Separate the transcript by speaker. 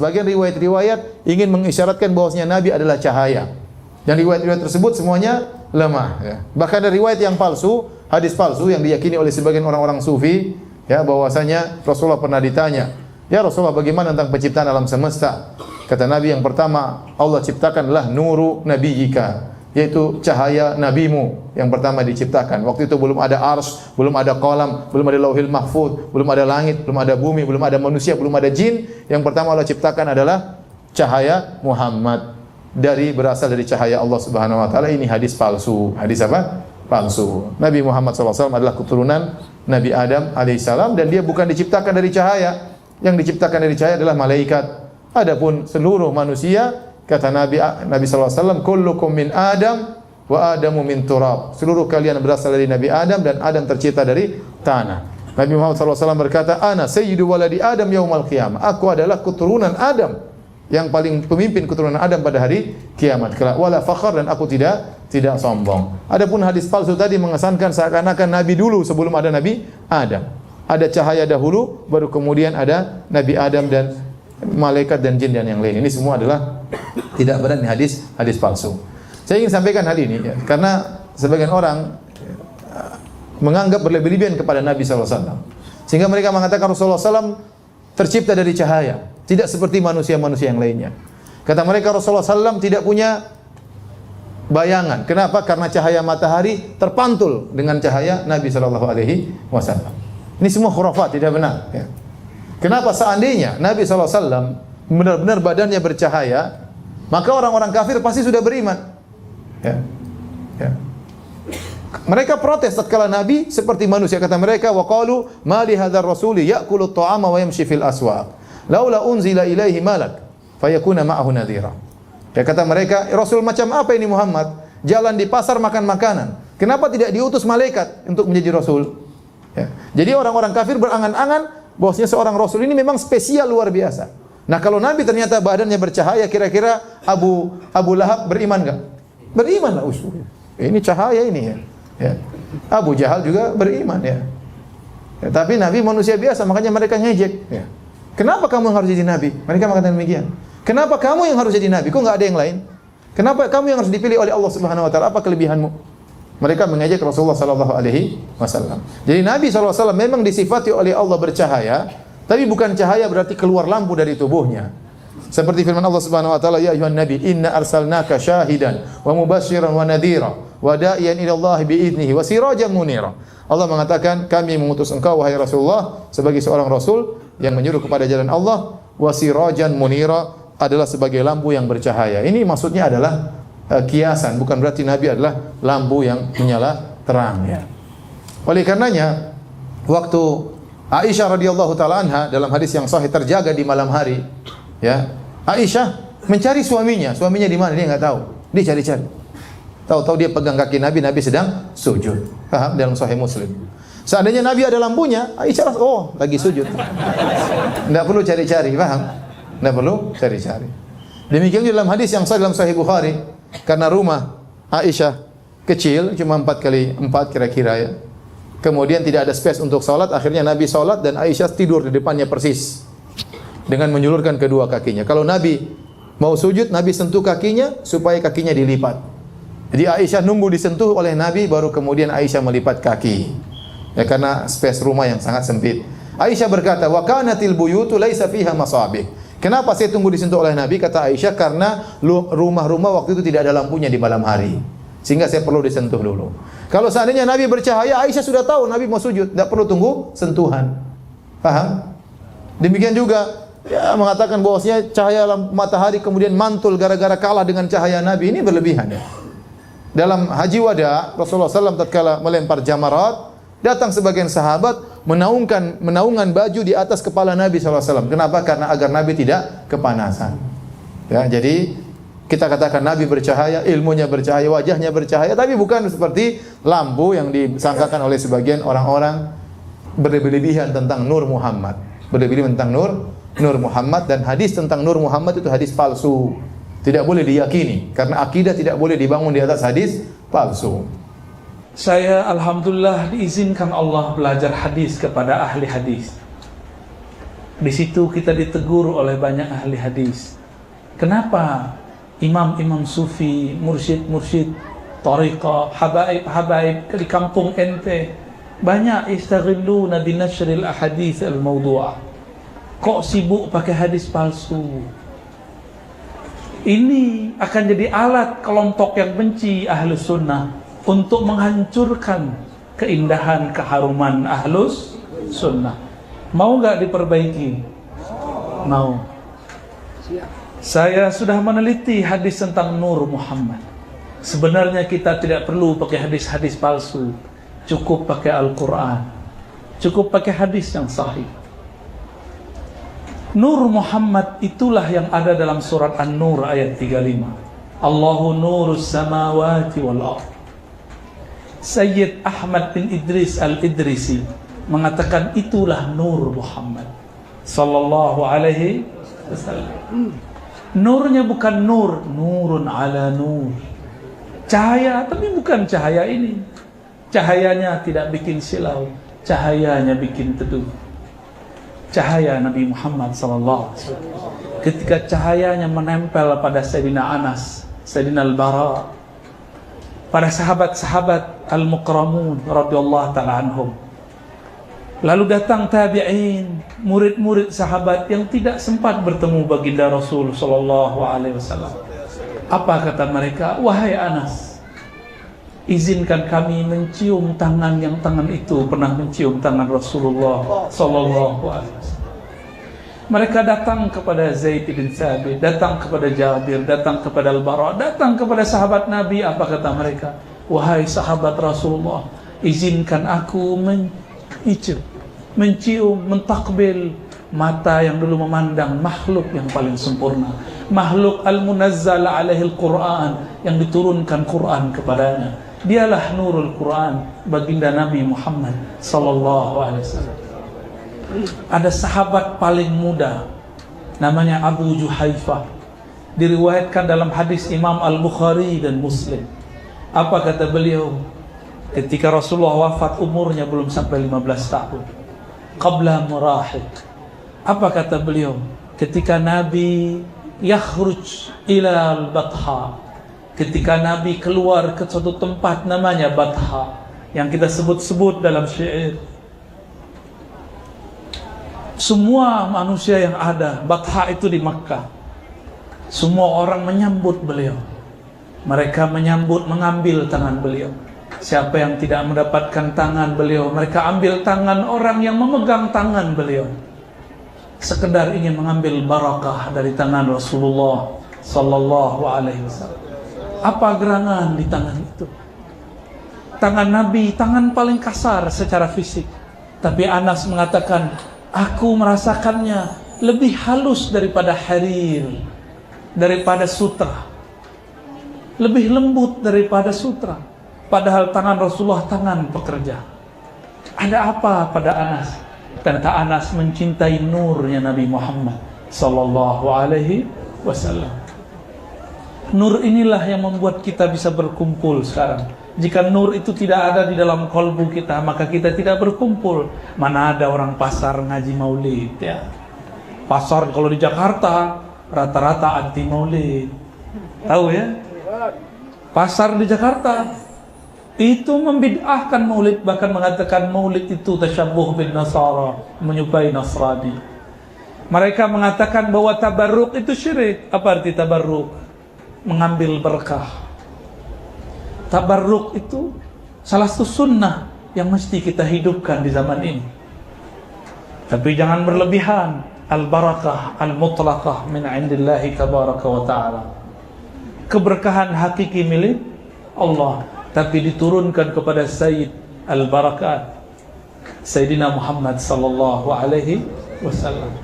Speaker 1: Sebagian riwayat-riwayat ingin mengisyaratkan bahwasanya Nabi adalah cahaya. Dan riwayat-riwayat tersebut semuanya lemah. Ya. Bahkan ada riwayat yang palsu, hadis palsu yang diyakini oleh sebagian orang-orang sufi, ya, bahwasanya Rasulullah pernah ditanya, ya Rasulullah, bagaimana tentang penciptaan alam semesta? Kata Nabi, yang pertama Allah ciptakanlah nuru nabiyyika, yaitu cahaya nabimu yang pertama diciptakan. Waktu itu belum ada arsy, belum ada qalam, belum ada lauhil mahfuz, belum ada langit, belum ada bumi, belum ada manusia, belum ada jin. Yang pertama Allah ciptakan adalah cahaya Muhammad, berasal dari cahaya Allah Subhanahu wa taala. Ini hadis palsu. Hadis apa? Palsu. Nabi Muhammad SAW adalah keturunan Nabi Adam alaihissalam dan dia bukan diciptakan dari cahaya. Yang diciptakan dari cahaya adalah malaikat. Adapun seluruh manusia, kata Nabi SAW, kullukum min Adam wa Adamu min turab. Seluruh kalian berasal dari Nabi Adam dan Adam tercipta dari tanah. Nabi Muhammad SAW berkata, Ana sayyidu waladi Adam yaumal qiyamah. Aku adalah keturunan Adam, yang paling pemimpin keturunan Adam pada hari kiamat kelak. Wala fakhar, dan aku tidak sombong. Adapun hadis palsu tadi mengesankan seakan-akan Nabi dulu sebelum ada Nabi Adam. Ada cahaya dahulu, baru kemudian ada Nabi Adam dan malaikat dan jin dan yang lain. Ini semua adalah tidak benar, ini hadis palsu. Saya ingin sampaikan hal ini ya, karena sebagian orang menganggap berlebih-lebihan kepada Nabi SAW, sehingga mereka mengatakan Rasulullah SAW tercipta dari cahaya, tidak seperti manusia-manusia yang lainnya. Kata mereka Rasulullah SAW tidak punya bayangan. Kenapa? Karena cahaya matahari terpantul dengan cahaya Nabi SAW. Ini semua khurafat, tidak benar ya. Kenapa? Seandainya Nabi SAW benar-benar badannya bercahaya, maka orang-orang kafir pasti sudah beriman ya. Ya. Mereka protes tatkala Nabi seperti manusia. Kata mereka, wa qalu ma li hadzal rasuli ya'kulu at-ta'ama wa yamshi fil aswaq laula unzila ilaihi malak fayakuna ma'ahu nadhira. Ya, kata mereka, Rasul macam apa ini Muhammad? Jalan di pasar makan makanan. Kenapa tidak diutus malaikat untuk menjadi Rasul? Ya. Jadi orang-orang kafir berangan-angan bahwasanya seorang Rasul ini memang spesial luar biasa. Nah, kalau Nabi ternyata badannya bercahaya, kira-kira Abu Lahab beriman enggak? Beriman lah usul. Ini cahaya ini ya. Ya. Abu Jahal juga beriman ya. Ya, tapi Nabi manusia biasa, makanya mereka ngejek ya. Kenapa kamu yang harus jadi Nabi? Mereka mengatakan demikian. Kenapa kamu yang harus jadi Nabi? Kok enggak ada yang lain? Kenapa kamu yang harus dipilih oleh Allah Subhanahu wa taala? Apa kelebihanmu? Mereka mengejek Rasulullah sallallahu alaihi wasallam. Jadi Nabi sallallahu alaihi wasallam memang disifati oleh Allah bercahaya, tapi bukan cahaya berarti keluar lampu dari tubuhnya. Seperti firman Allah Subhanahu wa taala, ya ayuhan nabi, inna arsalnaka syahidan wa mubasysyiran wa nadhira wa da'iyan ila Allah bi idnihi wa sirajan munira. Allah mengatakan, kami mengutus engkau wahai Rasulullah sebagai seorang rasul yang menyuruh kepada jalan Allah, wa sirajan munira, adalah sebagai lampu yang bercahaya. Ini maksudnya adalah kiasan, bukan berarti Nabi adalah lampu yang menyala terang ya. Oleh karenanya waktu Aisyah radhiyallahu taala anha dalam hadis yang sahih terjaga di malam hari ya, Aisyah mencari suaminya di mana dia enggak tahu. Dia cari-cari. Tahu-tahu dia pegang kaki Nabi, Nabi sedang sujud. Paham? Dalam sahih Muslim. Seandainya Nabi ada lampunya, Aisyah lagi sujud. Enggak perlu cari-cari, paham? Enggak perlu cari-cari. Demikian juga dalam hadis yang sahih dalam sahih Bukhari, karena rumah Aisyah kecil, cuma 4x4 kira-kira ya. Kemudian tidak ada space untuk salat, akhirnya Nabi salat dan Aisyah tidur di depannya persis dengan menjulurkan kedua kakinya. Kalau Nabi mau sujud, Nabi sentuh kakinya supaya kakinya dilipat. Jadi Aisyah nunggu disentuh oleh Nabi, baru kemudian Aisyah melipat kaki. Ya, karena space rumah yang sangat sempit. Aisyah berkata, wa kanatil buyutu laisa fiha masabih. Kenapa saya tunggu disentuh oleh Nabi? Kata Aisyah, karena rumah-rumah waktu itu tidak ada lampunya di malam hari, sehingga saya perlu disentuh dulu. Kalau seandainya Nabi bercahaya, Aisyah sudah tahu Nabi mau sujud, tidak perlu tunggu sentuhan. Paham? Demikian juga ya, mengatakan bahwasanya cahaya matahari kemudian mantul gara-gara kalah dengan cahaya Nabi, ini berlebihan ya. Dalam haji wada, Rasulullah SAW tatkala melempar jamarat, datang sebagian sahabat menaungan baju di atas kepala Nabi SAW. Kenapa? Karena agar Nabi tidak kepanasan. Ya, jadi kita katakan Nabi bercahaya, ilmunya bercahaya, wajahnya bercahaya, tapi bukan seperti lampu yang disangkakan oleh sebagian orang-orang berlebihan tentang Nur Muhammad. Berlebihan tentang Nur Muhammad, dan hadis tentang Nur Muhammad itu hadis palsu. Tidak boleh diyakini, karena akidah tidak boleh dibangun di atas hadis palsu.
Speaker 2: Saya alhamdulillah diizinkan Allah belajar hadis kepada ahli hadis. Di situ kita ditegur oleh banyak ahli hadis. Kenapa imam-imam sufi, mursyid-mursyid, tariqah, habaib-habaib di kampung ente banyak istaghilluna binashril ahadits al-mawdu'ah? Kok sibuk pakai hadis palsu? Ini akan jadi alat kelompok yang benci Ahlus Sunnah untuk menghancurkan keindahan keharuman Ahlus Sunnah. Mau nggak diperbaiki? Mau. Saya sudah meneliti hadis tentang Nur Muhammad. Sebenarnya kita tidak perlu pakai hadis-hadis palsu. Cukup pakai Al-Quran. Cukup pakai hadis yang sahih. Nur Muhammad itulah yang ada dalam surat An-Nur ayat 35. Allahu nurus samawati wal ardh. Sayyid Ahmad bin Idris Al-Idrisi mengatakan itulah Nur Muhammad sallallahu alaihi wasallam. Nurnya bukan nur, nurun ala nur. Cahaya, tapi bukan cahaya ini. Cahayanya tidak bikin silau, cahayanya bikin teduh. Cahaya Nabi Muhammad sallallahu alaihi wasallam. Ketika cahayanya menempel pada Sayyidina Anas, Sayyidina Al-Bara, pada sahabat-sahabat Al-Mukramun radhiyallahu ta'ala anhum. Lalu datang tabi'in, murid-murid sahabat yang tidak sempat bertemu baginda Rasul sallallahu alaihi wasallam. Apa kata mereka? Wahai Anas, izinkan kami mencium tangan yang tangan itu pernah mencium tangan Rasulullah sallallahu alaihi wasallam. Mereka datang kepada Zaid bin Thabit, datang kepada Jabir, datang kepada Al-Bara, datang kepada sahabat Nabi. Apa kata mereka? Wahai sahabat Rasulullah, izinkan aku mencium, mentakbil mata yang dulu memandang makhluk yang paling sempurna, makhluk al-munazzal alaihi al-Quran, yang diturunkan Quran kepadanya. Dialah nurul Quran, baginda Nabi Muhammad sallallahu alaihi wasallam. Ada sahabat paling muda namanya Abu Juhaifah, diriwayatkan dalam hadis Imam Al-Bukhari dan Muslim. Apa kata beliau ketika Rasulullah wafat, umurnya belum sampai 15 tahun, qabla murahid. Apa kata beliau ketika Nabi yakhruj ila al-Batha, ketika Nabi keluar ke suatu tempat namanya Batha, yang kita sebut-sebut dalam syair. Semua manusia yang ada, Batha itu di Makkah, semua orang menyambut beliau. Mereka menyambut, mengambil tangan beliau. Siapa yang tidak mendapatkan tangan beliau, mereka ambil tangan orang yang memegang tangan beliau, sekedar ingin mengambil barakah dari tangan Rasulullah sallallahu alaihi wasallam. Apa gerangan di tangan itu? Tangan Nabi, tangan paling kasar secara fisik. Tapi Anas mengatakan, aku merasakannya lebih halus daripada harir, daripada sutra, lebih lembut daripada sutra. Padahal tangan Rasulullah tangan pekerja. Ada apa pada Anas? Ternyata Anas mencintai nurnya Nabi Muhammad sallallahu alaihi wasallam. Nur inilah yang membuat kita bisa berkumpul sekarang. Jika nur itu tidak ada di dalam kalbu kita, maka kita tidak berkumpul. Mana ada orang pasar ngaji maulid ya. Pasar kalau di Jakarta rata-rata anti maulid. Tahu ya? Pasar di Jakarta itu membid'ahkan maulid, bahkan mengatakan maulid itu tasyabbuh bin Nasara, menyerupai Nasrani. Mereka mengatakan bahwa tabarruk itu syirik. Apa arti tabarruk? Mengambil berkah. Tabarruk itu salah satu sunnah yang mesti kita hidupkan di zaman ini. Tapi jangan berlebihan. Al-barakah al-mutlaqah min indillahi tabaraka wa ta'ala. Keberkahan hakiki milik Allah, tapi diturunkan kepada Sayyid Al-Barakat, Sayyidina Muhammad sallallahu alaihi wasallam.